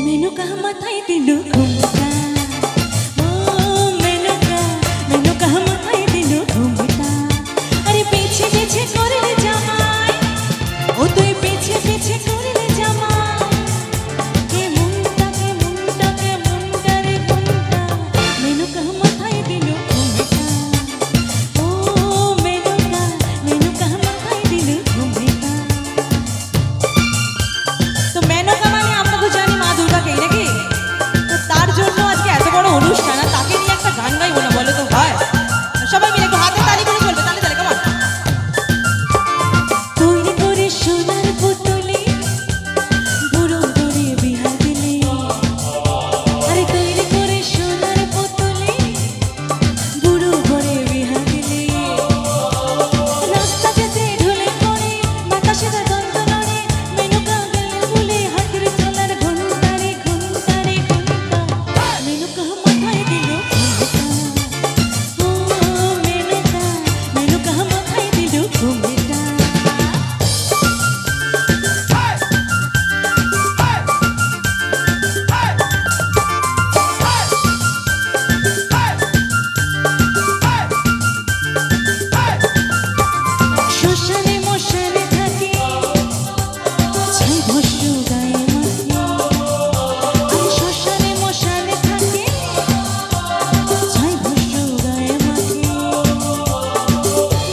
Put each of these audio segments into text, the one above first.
मेनका माथाय दिलु घुमटा मेनका माथाय दिलु घुमटा अरे पीछे पीछे करले जामाई ओ तुई पीछे पीछे करले जामाई के मुंडा रे मुंडा मेनका माथाय दिलु घुमटा ओ मेनका माथाय दिलु घुमटा तो मेनका माने আমরা তো জানি মা দুর্গাকে নাকি তো তার জন্য আজকে এত বড় অনুষ্ঠান আর তাকে নিয়ে একটা গান গাইবো না বলো তো হয় সবাই মিলে একটু হাতে তালি করে চলবে তালে তালে কেমন তৈরি করে সোনার পুতুলি বুড়ো করে বিহা দিলে আরে তৈরি করে সোনার পুতুলি বুড়ো করে বিহা দিলে রাস্তা যেতে ঢলে পড়ে বাতাসে গন্ধ নড়ে মেনকা গেলে ভুলে হাতের চলার ঘন্টা রে ঘন্টা মেনকা মাথায় দিল ঘুমটা ও মেনকা মাথায় দিল ঘুমটা শ্মশানে মশানে থাকে ছাই ভস্য গায়ে মাখে আমি শ্মশানে মশানে থাকে ছাই ভস্য গায়ে মাখে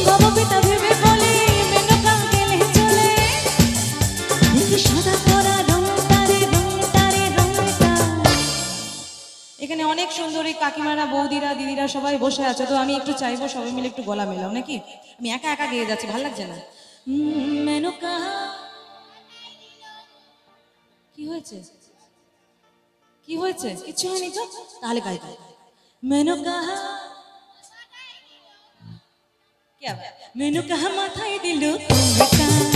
বাবা পিতা ভেবে বলে মেনকা গেলে চলে দেখি সাদা করা রংটা রে রংটা এখানে অনেক সুন্দরী কাকিমারা বৌদিরা দিদিরা সবাই বসে আছে তো আমি একটু চাইবো সবাই মিলে একটু গলা মেলাও নাকি আমি একা একা গেয়ে যাচ্ছি ভালো লাগছে না মেনকা কি হয়েছে কিছু হয়নি তো তাহলে গাই মেনকা মেনকা মাথায় দিল ঘুমটা